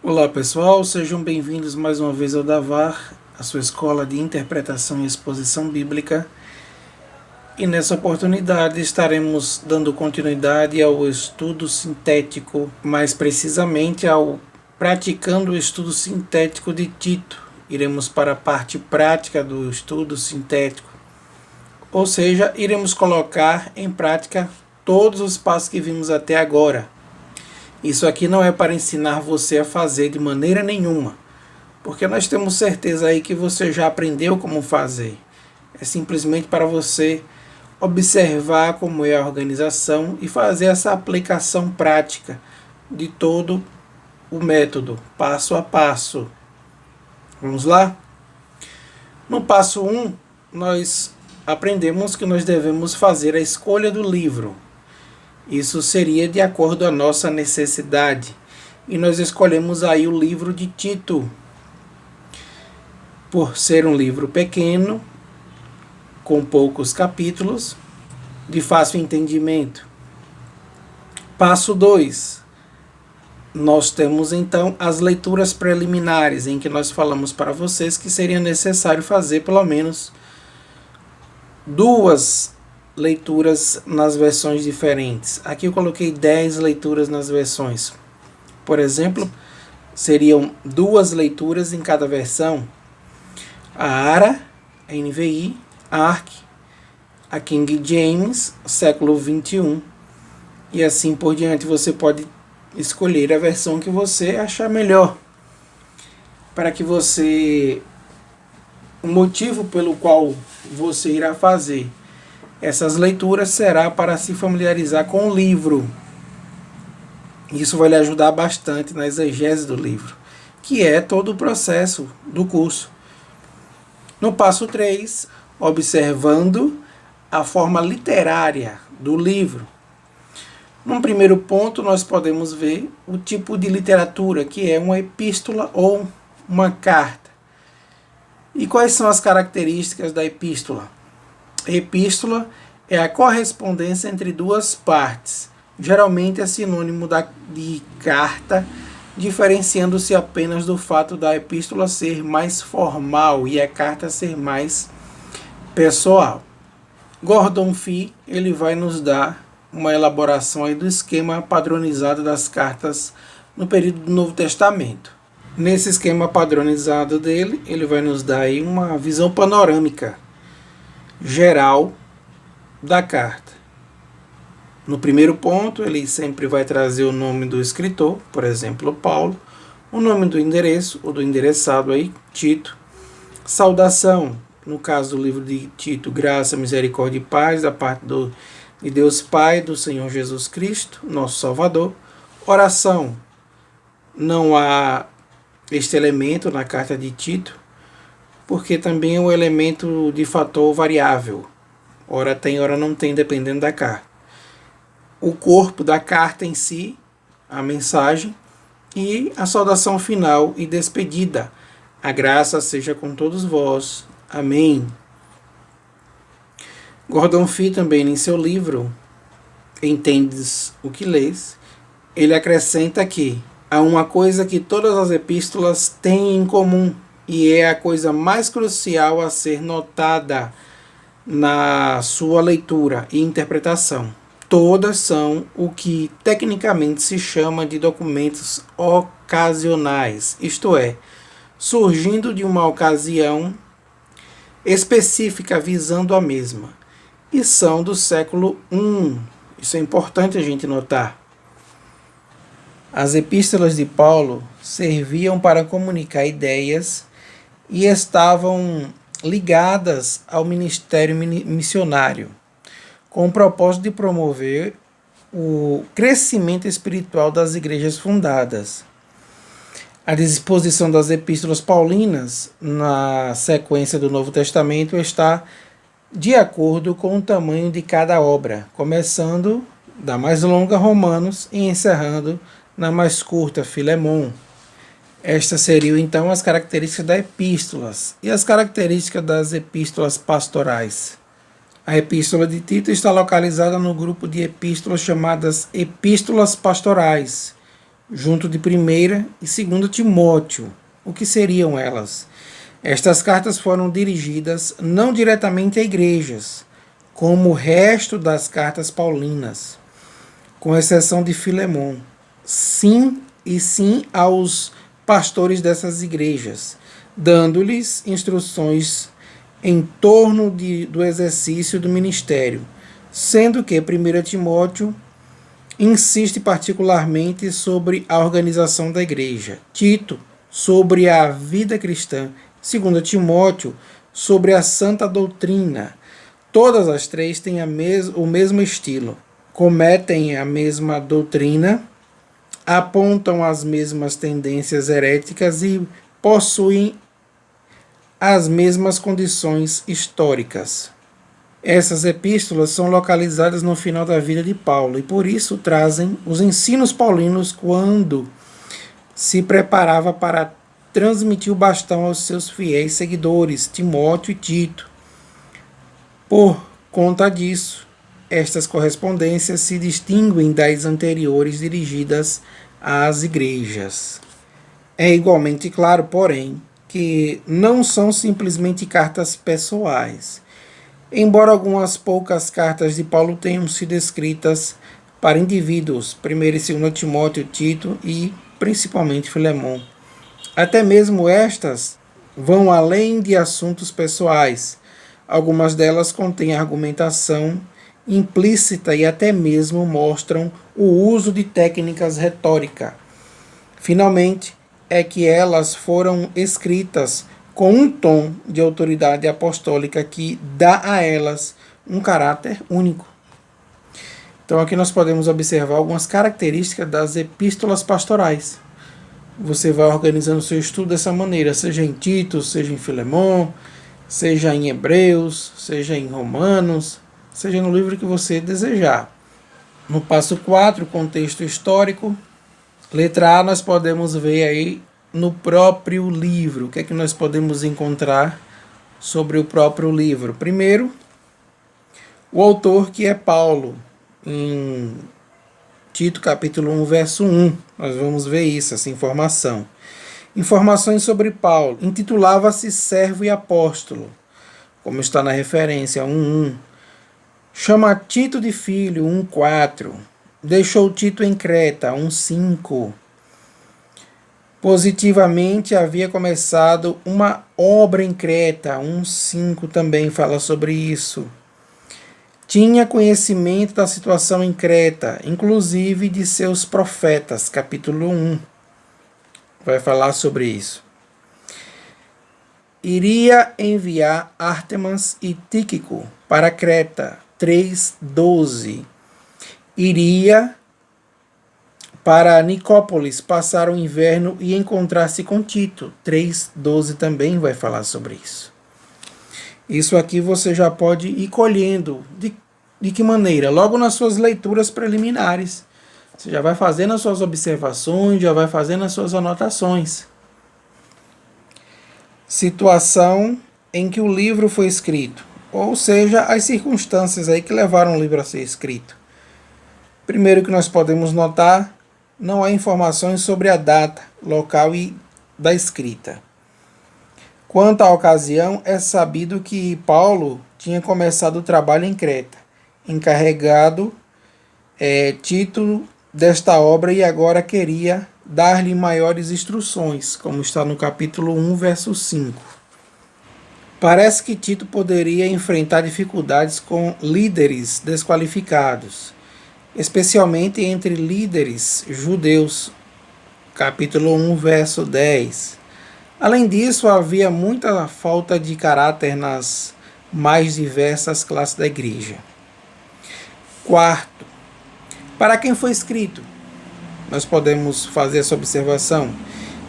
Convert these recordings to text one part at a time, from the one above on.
Olá pessoal, sejam bem-vindos mais uma vez ao Davar, a sua escola de interpretação e exposição bíblica. E nessa oportunidade estaremos dando continuidade ao estudo sintético, mais precisamente ao praticando o estudo sintético de Tito. Iremos para a parte prática do estudo sintético, ou seja, iremos colocar em prática todos os passos que vimos até agora. Isso aqui não é para ensinar você a fazer de maneira nenhuma, porque nós temos certeza aí que você já aprendeu como fazer. É simplesmente para você observar como é a organização e fazer essa aplicação prática de todo o método, passo a passo. Vamos lá? No passo 1, nós aprendemos que nós devemos fazer a escolha do livro. Isso seria de acordo à nossa necessidade. E nós escolhemos aí o livro de Tito. Por ser um livro pequeno, com poucos capítulos, de fácil entendimento. Passo 2. Nós temos então as leituras preliminares, em que nós falamos para vocês que seria necessário fazer pelo menos 2 leituras nas versões diferentes. Aqui eu coloquei 10 leituras nas versões. Por exemplo, seriam 2 leituras em cada versão. A ARA, a NVI, a ARC, a King James, século 21. E assim por diante. Você pode escolher a versão que você achar melhor. Para que você... O motivo pelo qual você irá fazer essas leituras será para se familiarizar com o livro. Isso vai lhe ajudar bastante na exegese do livro, que é todo o processo do curso. No passo 3, observando a forma literária do livro. Num primeiro ponto, nós podemos ver o tipo de literatura, que é uma epístola ou uma carta. E quais são as características da epístola? Epístola é a correspondência entre 2 partes. Geralmente é sinônimo de carta, diferenciando-se apenas do fato da epístola ser mais formal e a carta ser mais pessoal. Gordon Fee, ele vai nos dar uma elaboração aí do esquema padronizado das cartas no período do Novo Testamento. Nesse esquema padronizado dele, ele vai nos dar aí uma visão panorâmica geral da carta. No primeiro ponto, ele sempre vai trazer o nome do escritor, por exemplo, Paulo, o nome do endereço, ou do endereçado aí, Tito, saudação, no caso do livro de Tito, graça, misericórdia e paz, da parte de Deus Pai, do Senhor Jesus Cristo, nosso Salvador, oração, não há este elemento na carta de Tito, porque também é um elemento de fator variável. Ora tem, ora não tem, dependendo da carta. O corpo da carta em si, a mensagem, e a saudação final e despedida. A graça seja com todos vós. Amém. Gordon Fee também, em seu livro, Entendes o que lês, ele acrescenta que há uma coisa que todas as epístolas têm em comum, e é a coisa mais crucial a ser notada na sua leitura e interpretação. Todas são o que tecnicamente se chama de documentos ocasionais, isto é, surgindo de uma ocasião específica visando a mesma, e são do século I. Isso é importante a gente notar. As epístolas de Paulo serviam para comunicar ideias e estavam ligadas ao ministério missionário, com o propósito de promover o crescimento espiritual das igrejas fundadas. A disposição das epístolas paulinas na sequência do Novo Testamento está de acordo com o tamanho de cada obra, começando da mais longa, Romanos, e encerrando na mais curta, Filemon. Estas seriam então as características das epístolas e as características das epístolas pastorais. A epístola de Tito está localizada no grupo de epístolas chamadas epístolas pastorais, junto de 1ª e 2ª Timóteo. O que seriam elas? Estas cartas foram dirigidas não diretamente a igrejas, como o resto das cartas paulinas, com exceção de Filemon. Sim aos pastores dessas igrejas, dando-lhes instruções em torno do exercício do ministério, sendo que 1 Timóteo insiste particularmente sobre a organização da igreja, Tito sobre a vida cristã, 2 Timóteo sobre a santa doutrina. Todas as três têm o mesmo estilo, cometem a mesma doutrina, apontam as mesmas tendências heréticas e possuem as mesmas condições históricas. Essas epístolas são localizadas no final da vida de Paulo e por isso trazem os ensinos paulinos quando se preparava para transmitir o bastão aos seus fiéis seguidores, Timóteo e Tito. Por conta disso, estas correspondências se distinguem das anteriores dirigidas às igrejas. É igualmente claro, porém, que não são simplesmente cartas pessoais, embora algumas poucas cartas de Paulo tenham sido escritas para indivíduos, 1ª e 2ª Timóteo, Tito e principalmente Filemon. Até mesmo estas vão além de assuntos pessoais. Algumas delas contêm argumentação implícita e até mesmo mostram o uso de técnicas retóricas. Finalmente, é que elas foram escritas com um tom de autoridade apostólica que dá a elas um caráter único. Então aqui nós podemos observar algumas características das epístolas pastorais. Você vai organizando o seu estudo dessa maneira, seja em Tito, seja em Filemon, seja em Hebreus, seja em Romanos, seja no livro que você desejar. No passo 4, contexto histórico. Letra A, nós podemos ver aí no próprio livro. O que é que nós podemos encontrar sobre o próprio livro? Primeiro, o autor, que é Paulo, em Tito capítulo 1, verso 1. Nós vamos ver isso, essa informação. Informações sobre Paulo. Intitulava-se servo e apóstolo, como está na referência 1.1. Chama Tito de filho, 1.4. Deixou Tito em Creta, 1.5. Positivamente havia começado uma obra em Creta, 1.5 também fala sobre isso. Tinha conhecimento da situação em Creta, inclusive de seus profetas, capítulo 1. Vai falar sobre isso. Iria enviar Ártemas e Tíquico para Creta, 3.12. Iria para Nicópolis passar o inverno e encontrar-se com Tito, 3.12 também vai falar sobre isso. Isso aqui você já pode ir colhendo. De que maneira? Logo nas suas leituras preliminares. Você já vai fazendo as suas observações, já vai fazendo as suas anotações. Situação em que o livro foi escrito, ou seja, as circunstâncias aí que levaram o livro a ser escrito. Primeiro que nós podemos notar, não há informações sobre a data, local e da escrita. Quanto à ocasião, é sabido que Paulo tinha começado o trabalho em Creta, encarregado Tito desta obra e agora queria dar-lhe maiores instruções, como está no capítulo 1, verso 5. Parece que Tito poderia enfrentar dificuldades com líderes desqualificados, especialmente entre líderes judeus, capítulo 1, verso 10. Além disso, havia muita falta de caráter nas mais diversas classes da igreja. Quarto, para quem foi escrito? Nós podemos fazer essa observação.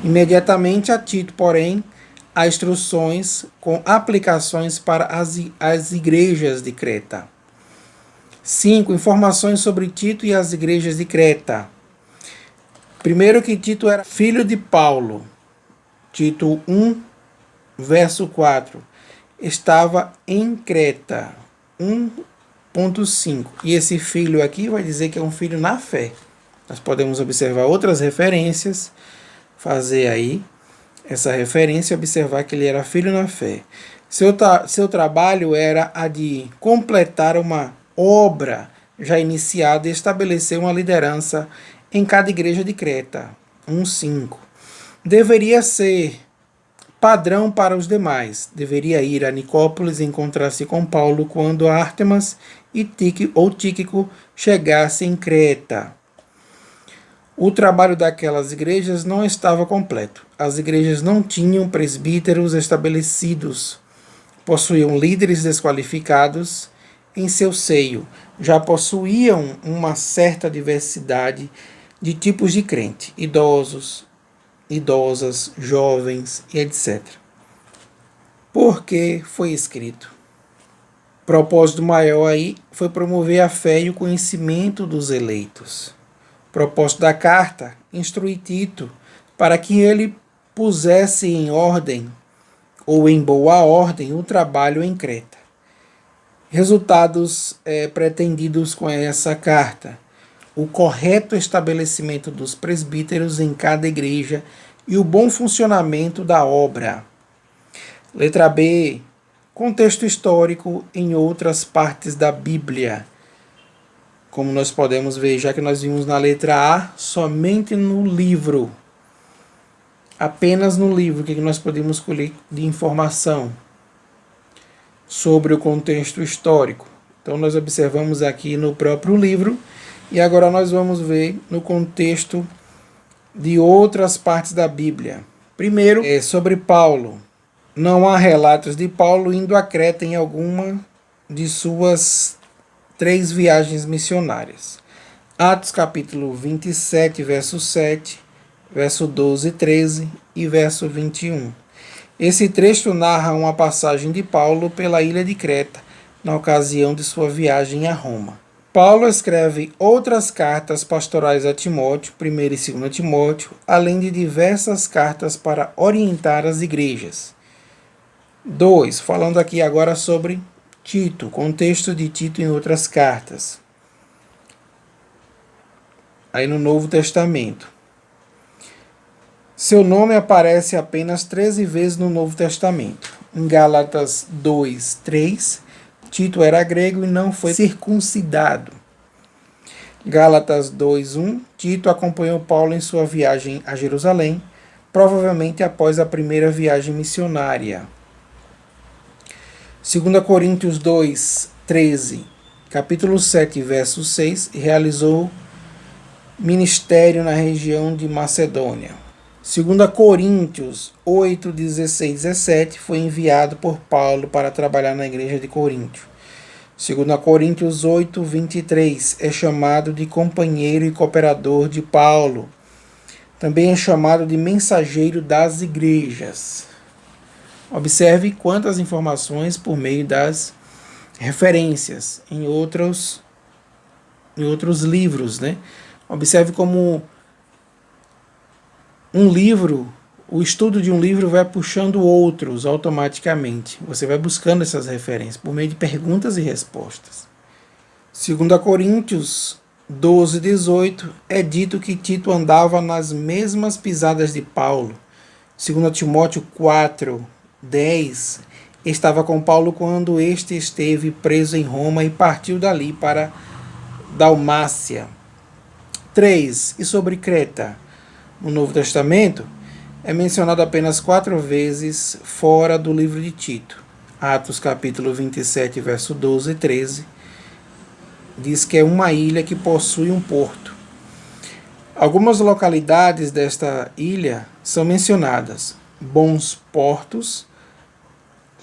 Imediatamente a Tito, porém, há instruções com aplicações para as igrejas de Creta. 5. Informações sobre Tito e as igrejas de Creta. Primeiro que Tito era filho de Paulo. Tito 1, verso 4. Estava em Creta. 1.5. E esse filho aqui vai dizer que é um filho na fé. Nós podemos observar outras referências, fazer aí essa referência e observar que ele era filho na fé. Seu trabalho era a de completar uma obra já iniciada e estabelecer uma liderança em cada igreja de Creta. 1:5. Deveria ser padrão para os demais. Deveria ir a Nicópolis e encontrar-se com Paulo quando Ártemas e Tíquico chegassem em Creta. O trabalho daquelas igrejas não estava completo. As igrejas não tinham presbíteros estabelecidos, possuíam líderes desqualificados em seu seio, já possuíam uma certa diversidade de tipos de crente, idosos, idosas, jovens e etc. Porque foi escrito. O propósito maior aí foi promover a fé e o conhecimento dos eleitos. Propósito da carta, instruir Tito para que ele pusesse em ordem, ou em boa ordem, o trabalho em Creta. Resultados pretendidos com essa carta: o correto estabelecimento dos presbíteros em cada igreja e o bom funcionamento da obra. Letra B. Contexto histórico em outras partes da Bíblia. Como nós podemos ver, já que nós vimos na letra A, somente no livro. Apenas no livro, o que nós podemos colher de informação sobre o contexto histórico. Então nós observamos aqui no próprio livro e agora nós vamos ver no contexto de outras partes da Bíblia. Primeiro, sobre Paulo. Não há relatos de Paulo indo a Creta em alguma de suas 3 viagens missionárias. Atos capítulo 27, verso 7, verso 12 e 13 e verso 21. Esse trecho narra uma passagem de Paulo pela ilha de Creta, na ocasião de sua viagem a Roma. Paulo escreve outras cartas pastorais a Timóteo, 1ª e 2ª Timóteo, além de diversas cartas para orientar as igrejas. 2. Falando aqui agora sobre Tito, contexto de Tito em outras cartas. Aí no Novo Testamento. Seu nome aparece apenas 13 vezes no Novo Testamento. Em Gálatas 2:3, Tito era grego e não foi circuncidado. Gálatas 2:1, Tito acompanhou Paulo em sua viagem a Jerusalém, provavelmente após a primeira viagem missionária. 2 Coríntios 2:13, capítulo 7, verso 6, realizou ministério na região de Macedônia. 2 Coríntios 8, 16 e 17 foi enviado por Paulo para trabalhar na igreja de Coríntio. 2 Coríntios 8, 23 é chamado de companheiro e cooperador de Paulo. Também é chamado de mensageiro das igrejas. Observe quantas informações por meio das referências em outros livros, né? Observe como um livro, o estudo de um livro vai puxando outros automaticamente. Você vai buscando essas referências por meio de perguntas e respostas. 2 Coríntios 12, 18 é dito que Tito andava nas mesmas pisadas de Paulo. 2 Timóteo 4, 10 estava com Paulo quando este esteve preso em Roma e partiu dali para Dalmácia. 3. E sobre Creta? No Novo Testamento é mencionado apenas 4 vezes fora do livro de Tito. Atos capítulo 27, verso 12 e 13 diz que é uma ilha que possui um porto. Algumas localidades desta ilha são mencionadas: Bons Portos,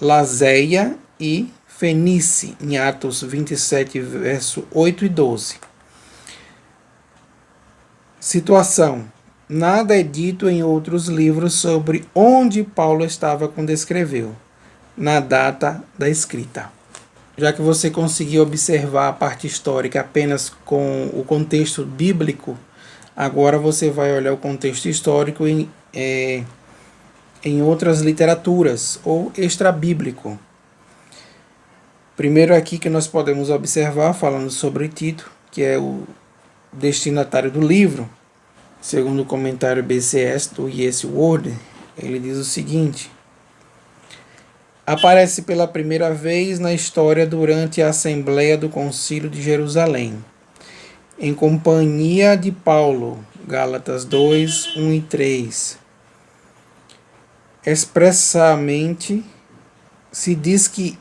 Lazéia e Fenice, em Atos 27, verso 8 e 12. Situação: nada é dito em outros livros sobre onde Paulo estava quando escreveu, na data da escrita. Já que você conseguiu observar a parte histórica apenas com o contexto bíblico, agora você vai olhar o contexto histórico em outras literaturas ou extrabíblico. Primeiro aqui que nós podemos observar, falando sobre Tito, que é o destinatário do livro, segundo o comentário BCS do Yes Word, ele diz o seguinte: aparece pela primeira vez na história durante a Assembleia do Concílio de Jerusalém, em companhia de Paulo, Gálatas 2, 1 e 3. Expressamente se diz que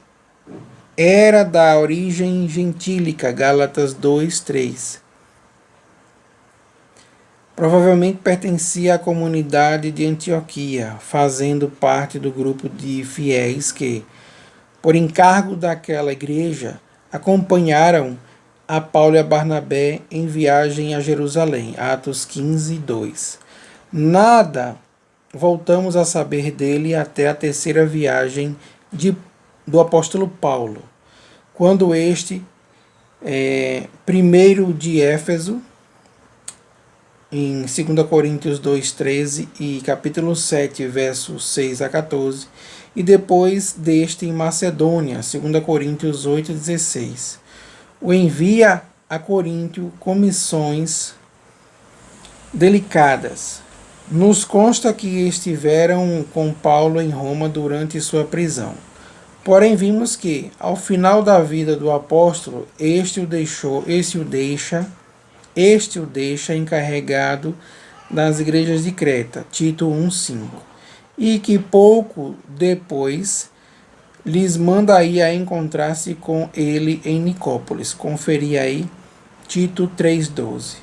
era da origem gentílica, Gálatas 2, 3. Provavelmente pertencia à comunidade de Antioquia, fazendo parte do grupo de fiéis que, por encargo daquela igreja, acompanharam a Paulo e a Barnabé em viagem a Jerusalém, Atos 15, 2. Nada voltamos a saber dele até a terceira viagem do apóstolo Paulo, quando este, primeiro de Éfeso, em 2 Coríntios 2,13 e capítulo 7, versos 6 a 14, e depois deste em Macedônia, 2 Coríntios 8,16. O envia a Coríntio com missões delicadas. Nos consta que estiveram com Paulo em Roma durante sua prisão. Porém, vimos que, ao final da vida do apóstolo, este o deixa encarregado das igrejas de Creta, Tito 1,5, e que pouco depois lhes manda ir a encontrar-se com ele em Nicópolis. Conferi aí Tito 3,12,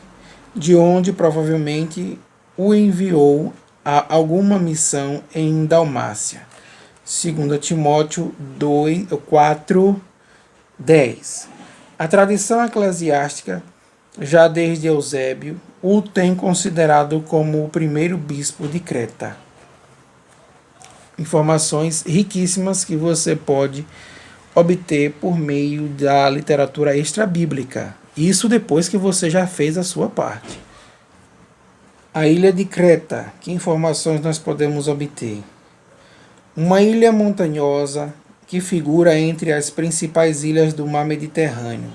de onde provavelmente o enviou a alguma missão em Dalmácia. 2 Timóteo 4,10. A tradição eclesiástica, já desde Eusébio, o tem considerado como o primeiro bispo de Creta. Informações riquíssimas que você pode obter por meio da literatura extra-bíblica. Isso depois que você já fez a sua parte. A ilha de Creta. Que informações nós podemos obter? Uma ilha montanhosa que figura entre as principais ilhas do mar Mediterrâneo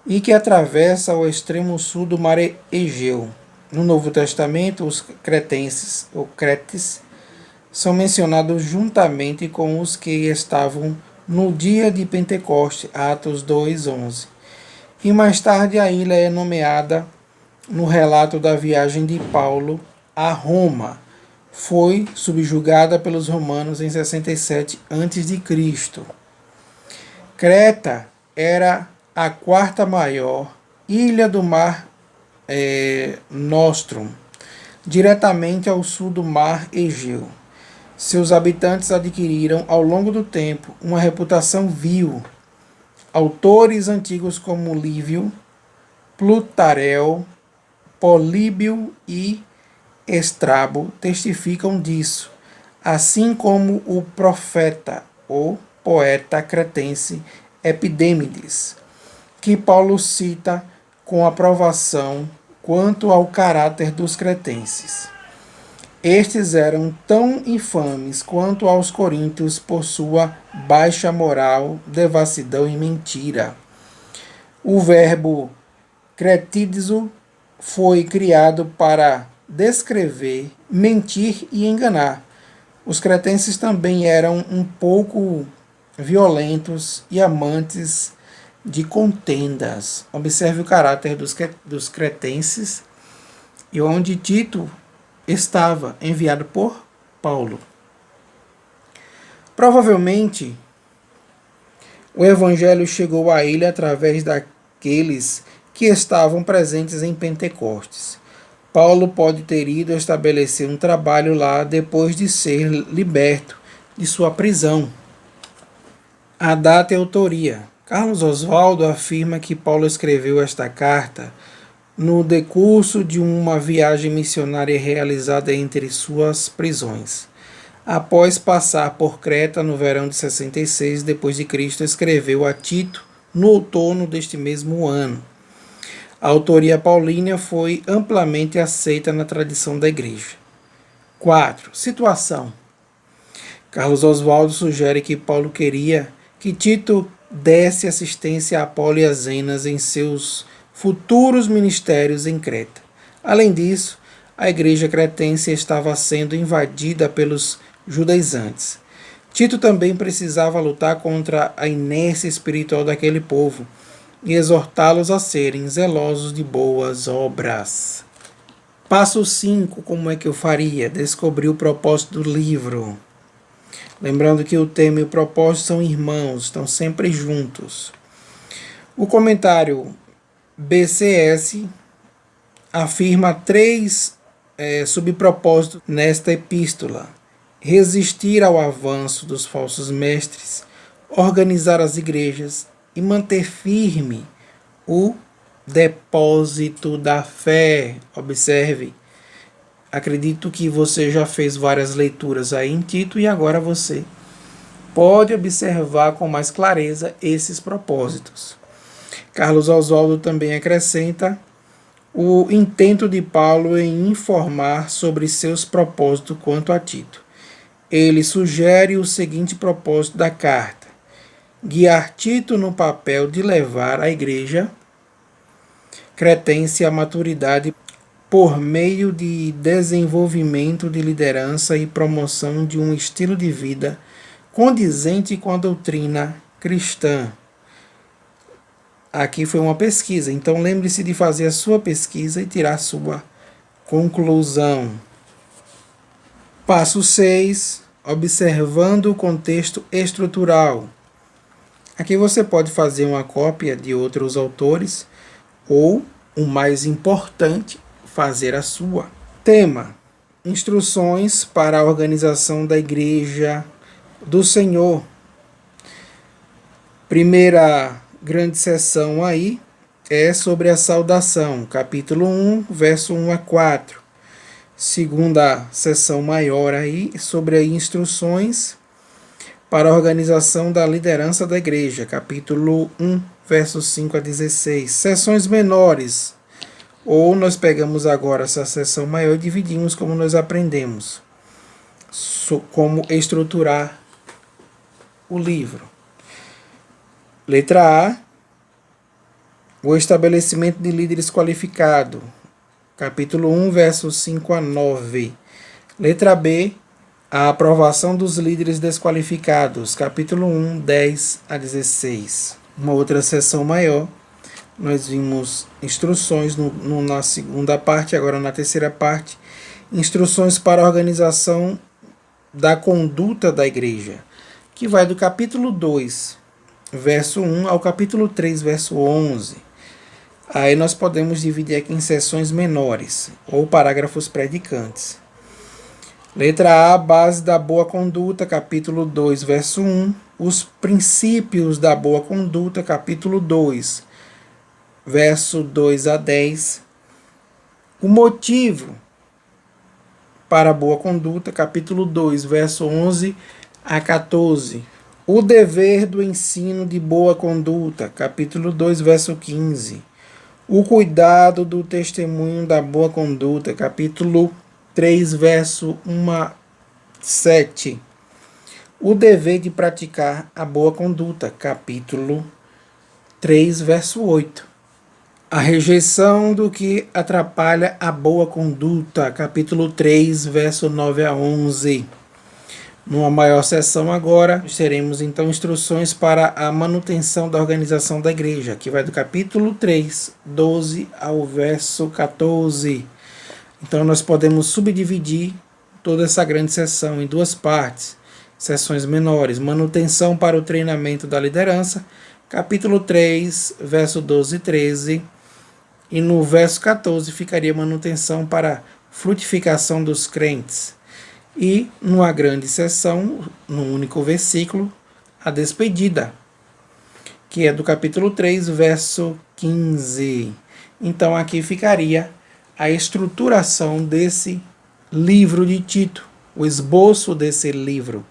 e que atravessa o extremo sul do mar Egeu. No Novo Testamento, os cretenses, ou cretes, são mencionados juntamente com os que estavam no dia de Pentecoste, Atos 2:11. E mais tarde a ilha é nomeada no relato da viagem de Paulo a Roma. Foi subjugada pelos romanos em 67 a.C. Creta era a quarta maior ilha do mar Nostrum, diretamente ao sul do mar Egeu. Seus habitantes adquiriram ao longo do tempo uma reputação vil. Autores antigos como Lívio, Plutareu, Políbio e Estrabo testificam disso, assim como o profeta ou poeta cretense Epidêmides, que Paulo cita com aprovação quanto ao caráter dos cretenses. Estes eram tão infames quanto aos coríntios por sua baixa moral, devassidão e mentira. O verbo cretizo foi criado para descrever, mentir e enganar. Os cretenses também eram um pouco violentos e amantes de contendas. Observe o caráter dos cretenses e onde Tito estava, enviado por Paulo. Provavelmente, o evangelho chegou à ilha através daqueles que estavam presentes em Pentecostes. Paulo pode ter ido estabelecer um trabalho lá depois de ser liberto de sua prisão. A data e a autoria. Carlos Oswaldo afirma que Paulo escreveu esta carta no decurso de uma viagem missionária realizada entre suas prisões. Após passar por Creta no verão de 66 d.C., escreveu a Tito no outono deste mesmo ano. A autoria paulínea foi amplamente aceita na tradição da igreja. 4. Situação. Carlos Oswaldo sugere que Paulo queria que Tito desse assistência a Paulo e a Zenas em seus futuros ministérios em Creta. Além disso, a igreja cretense estava sendo invadida pelos judaizantes. Tito também precisava lutar contra a inércia espiritual daquele povo e exortá-los a serem zelosos de boas obras. Passo 5. Como é que eu faria? Descobrir o propósito do livro. Lembrando que o tema e o propósito são irmãos, estão sempre juntos. O comentário BCS afirma 3 subpropósitos nesta epístola: resistir ao avanço dos falsos mestres, organizar as igrejas e manter firme o depósito da fé. Observe, acredito que você já fez várias leituras aí em Tito e agora você pode observar com mais clareza esses propósitos. Carlos Oswaldo também acrescenta o intento de Paulo em informar sobre seus propósitos quanto a Tito. Ele sugere o seguinte propósito da carta: guiar Tito no papel de levar a igreja cretense à maturidade por meio de desenvolvimento de liderança e promoção de um estilo de vida condizente com a doutrina cristã. Aqui foi uma pesquisa, então lembre-se de fazer a sua pesquisa e tirar a sua conclusão. Passo 6. Observando o contexto estrutural. Aqui você pode fazer uma cópia de outros autores ou, o mais importante, fazer a sua. Tema: instruções para a organização da Igreja do Senhor. Primeira grande seção aí é sobre a saudação, capítulo 1, verso 1 a 4. Segunda seção maior aí sobre as instruções para a organização da liderança da igreja, capítulo 1, versos 5 a 16. Seções menores, ou nós pegamos agora essa seção maior e dividimos como nós aprendemos, como estruturar o livro. Letra A, o estabelecimento de líderes qualificados, capítulo 1, versos 5 a 9. Letra B, a aprovação dos líderes desqualificados, capítulo 1, 10 a 16. Uma outra seção maior, nós vimos instruções na segunda parte, agora na terceira parte, instruções para a organização da conduta da igreja, que vai do capítulo 2, verso 1 ao capítulo 3, verso 11. Aí nós podemos dividir aqui em seções menores, ou parágrafos predicantes. Letra A, base da boa conduta, capítulo 2, verso 1. Os princípios da boa conduta, capítulo 2, verso 2 a 10. O motivo para a boa conduta, capítulo 2, verso 11 a 14. O dever do ensino de boa conduta, capítulo 2, verso 15. O cuidado do testemunho da boa conduta, capítulo 3, verso 1 a 7. O dever de praticar a boa conduta, capítulo 3, verso 8. A rejeição do que atrapalha a boa conduta, capítulo 3, verso 9 a 11. Numa maior seção agora, teremos então instruções para a manutenção da organização da igreja, que vai do capítulo 3, 12 ao verso 14. Então nós podemos subdividir toda essa grande seção em duas partes, seções menores: manutenção para o treinamento da liderança, capítulo 3, verso 12 e 13, e no verso 14 ficaria manutenção para frutificação dos crentes. E, numa grande seção, num único versículo, a despedida, que é do capítulo 3, verso 15. Então, aqui ficaria a estruturação desse livro de Tito, o esboço desse livro,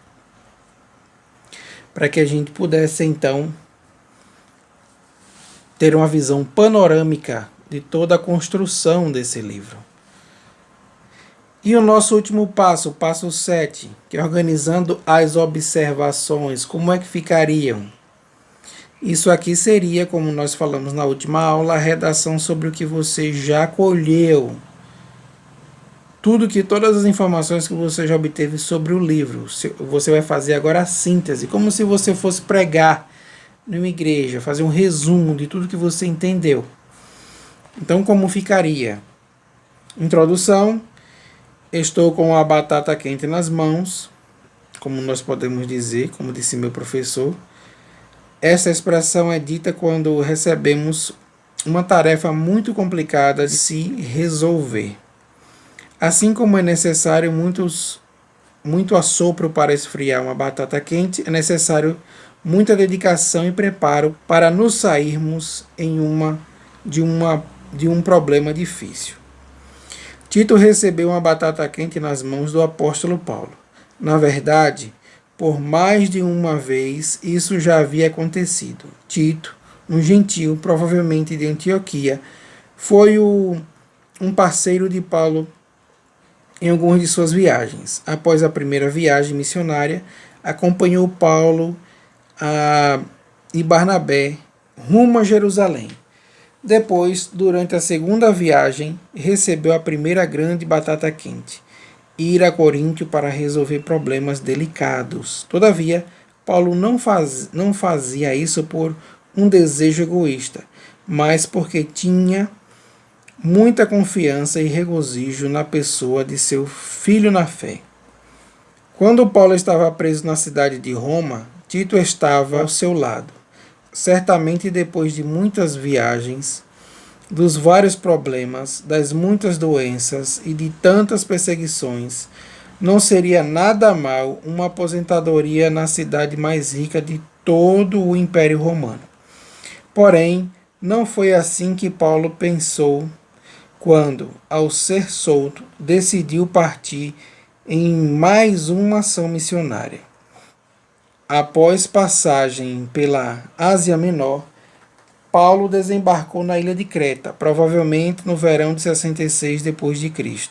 para que a gente pudesse, então, ter uma visão panorâmica de toda a construção desse livro. E o nosso último passo, o passo 7, que é organizando as observações, como é que ficariam? Isso aqui seria, como nós falamos na última aula, a redação sobre o que você já colheu. Todas as informações que você já obteve sobre o livro. Você vai fazer agora a síntese, como se você fosse pregar numa igreja, fazer um resumo de tudo que você entendeu. Então, como ficaria? Introdução. Estou com a batata quente nas mãos, como nós podemos dizer, como disse meu professor. Essa expressão é dita quando recebemos uma tarefa muito complicada de se resolver. Assim como é necessário muito assopro para esfriar uma batata quente, é necessário muita dedicação e preparo para nos sairmos de um problema difícil. Tito recebeu uma batata quente nas mãos do apóstolo Paulo. Na verdade, por mais de uma vez isso já havia acontecido. Tito, um gentil, provavelmente de Antioquia, foi um parceiro de Paulo em algumas de suas viagens. Após a primeira viagem missionária, acompanhou Paulo e Barnabé rumo a Jerusalém. Depois, durante a segunda viagem, recebeu a primeira grande batata quente: ir a Coríntio para resolver problemas delicados. Todavia, Paulo não fazia isso por um desejo egoísta, mas porque tinha muita confiança e regozijo na pessoa de seu filho na fé. Quando Paulo estava preso na cidade de Roma, Tito estava ao seu lado. Certamente depois de muitas viagens, dos vários problemas, das muitas doenças e de tantas perseguições, não seria nada mal uma aposentadoria na cidade mais rica de todo o Império Romano. Porém, não foi assim que Paulo pensou quando, ao ser solto, decidiu partir em mais uma ação missionária. Após passagem pela Ásia Menor, Paulo desembarcou na ilha de Creta, provavelmente no verão de 66 d.C.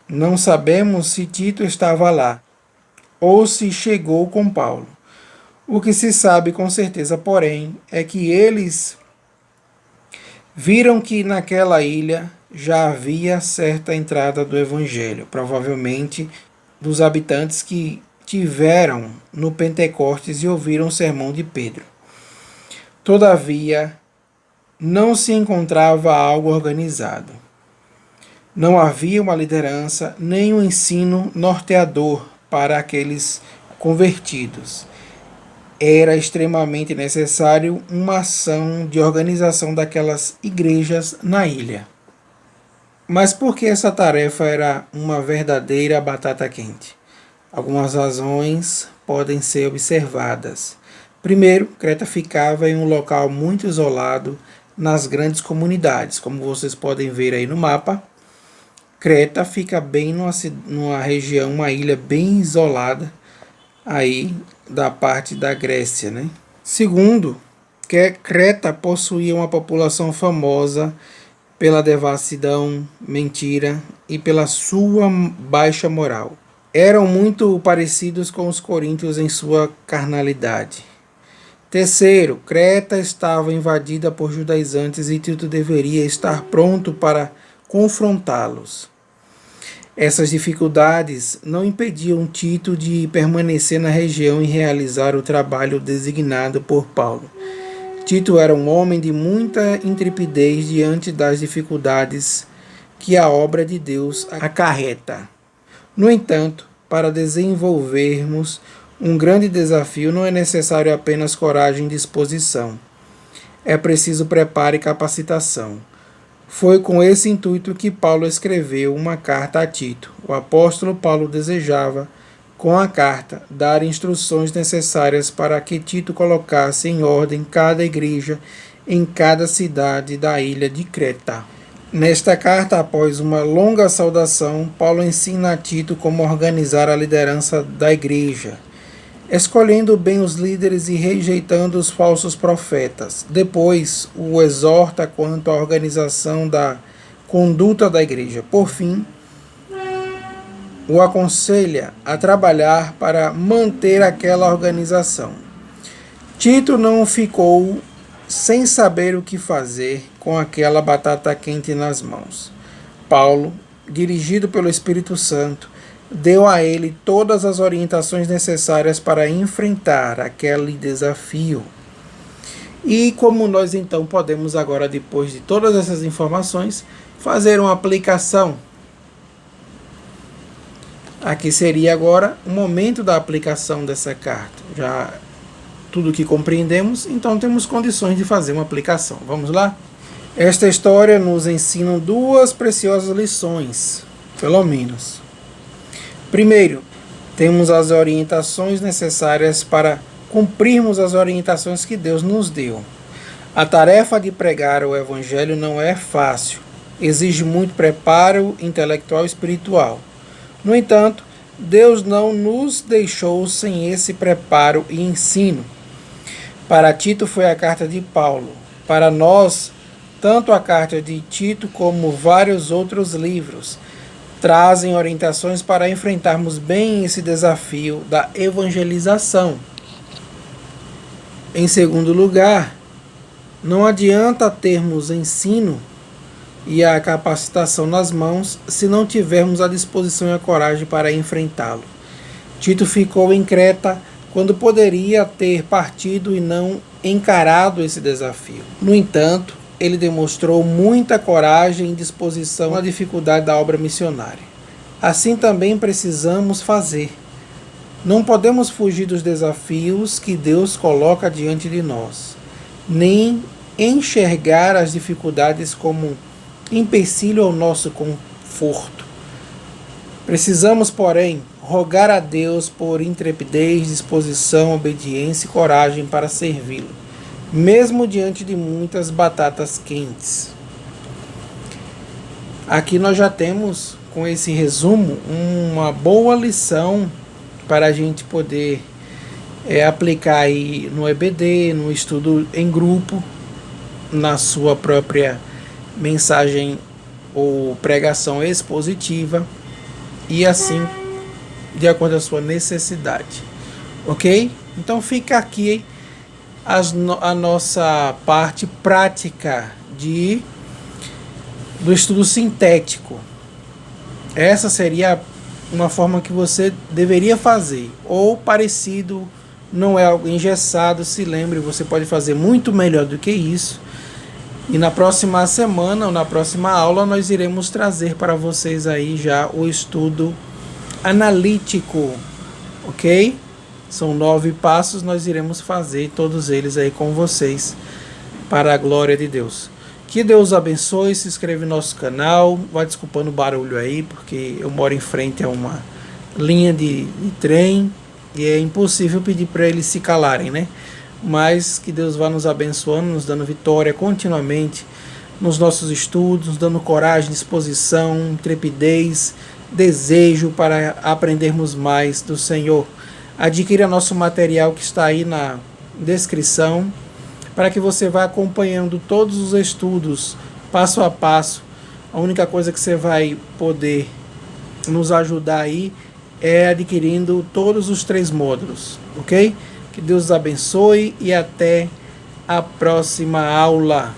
Não sabemos se Tito estava lá, ou se chegou com Paulo. O que se sabe com certeza, porém, é que eles viram que naquela ilha já havia certa entrada do Evangelho, provavelmente dos habitantes que tiveram no Pentecostes e ouviram o sermão de Pedro. Todavia, não se encontrava algo organizado. Não havia uma liderança nem um ensino norteador para aqueles convertidos. Era extremamente necessário uma ação de organização daquelas igrejas na ilha. Mas por que essa tarefa era uma verdadeira batata quente? Algumas razões podem ser observadas. Primeiro, Creta ficava em um local muito isolado nas grandes comunidades. Como vocês podem ver aí no mapa, Creta fica bem numa região, uma ilha bem isolada aí da parte da Grécia, né? Segundo, que Creta possuía uma população famosa pela devassidão, mentira e pela sua baixa moral. Eram muito parecidos com os coríntios em sua carnalidade. Terceiro, Creta estava invadida por judaizantes e Tito deveria estar pronto para confrontá-los. Essas dificuldades não impediam Tito de permanecer na região e realizar o trabalho designado por Paulo. Tito era um homem de muita intrepidez diante das dificuldades que a obra de Deus acarreta. No entanto, para desenvolvermos um grande desafio, não é necessário apenas coragem e disposição. É preciso preparo e capacitação. Foi com esse intuito que Paulo escreveu uma carta a Tito. O apóstolo Paulo desejava, com a carta, dar instruções necessárias para que Tito colocasse em ordem cada igreja em cada cidade da ilha de Creta. Nesta carta, após uma longa saudação, Paulo ensina a Tito como organizar a liderança da igreja, escolhendo bem os líderes e rejeitando os falsos profetas. Depois, o exorta quanto à organização da conduta da igreja. Por fim, o aconselha a trabalhar para manter aquela organização. Tito não ficou sem saber o que fazer com aquela batata quente nas mãos. Paulo, dirigido pelo Espírito Santo, deu a ele todas as orientações necessárias para enfrentar aquele desafio. E como nós então podemos agora, depois de todas essas informações, fazer uma aplicação? Aqui seria agora o momento da aplicação dessa carta. Já tudo que compreendemos, então temos condições de fazer uma aplicação. Vamos lá? Esta história nos ensina duas preciosas lições, pelo menos. Primeiro, temos as orientações necessárias para cumprirmos as orientações que Deus nos deu. A tarefa de pregar o Evangelho não é fácil, exige muito preparo intelectual e espiritual. No entanto, Deus não nos deixou sem esse preparo e ensino. Para Tito foi a carta de Paulo. Para nós, tanto a carta de Tito como vários outros livros trazem orientações para enfrentarmos bem esse desafio da evangelização. Em segundo lugar, não adianta termos ensino e a capacitação nas mãos se não tivermos a disposição e a coragem para enfrentá-lo. Tito ficou em Creta quando poderia ter partido e não encarado esse desafio. No entanto, ele demonstrou muita coragem e disposição na dificuldade da obra missionária. Assim também precisamos fazer. Não podemos fugir dos desafios que Deus coloca diante de nós, nem enxergar as dificuldades como empecilho ao nosso conforto. Precisamos, porém, rogar a Deus por intrepidez, disposição, obediência e coragem para servi-lo, mesmo diante de muitas batatas quentes. Aqui nós já temos, com esse resumo, uma boa lição para a gente poder aplicar aí no EBD, no estudo em grupo, na sua própria mensagem ou pregação expositiva, e assim de acordo com a sua necessidade, ok? Então fica aqui a nossa parte prática do estudo sintético. Essa seria uma forma que você deveria fazer, ou parecido, não é algo engessado. Se lembre, você pode fazer muito melhor do que isso. E na próxima semana, ou na próxima aula, nós iremos trazer para vocês aí já o estudo analítico, ok? São 9 passos, nós iremos fazer todos eles aí com vocês, para a glória de Deus. Que Deus abençoe, se inscreve no nosso canal, vai desculpando o barulho aí, porque eu moro em frente a uma linha de trem, e é impossível pedir para eles se calarem, né? Mas que Deus vá nos abençoando, nos dando vitória continuamente nos nossos estudos, nos dando coragem, disposição, intrepidez, desejo para aprendermos mais do Senhor. Adquira nosso material que está aí na descrição, para que você vá acompanhando todos os estudos, passo a passo. A única coisa que você vai poder nos ajudar aí é adquirindo todos os 3 módulos, ok? Que Deus abençoe e até a próxima aula.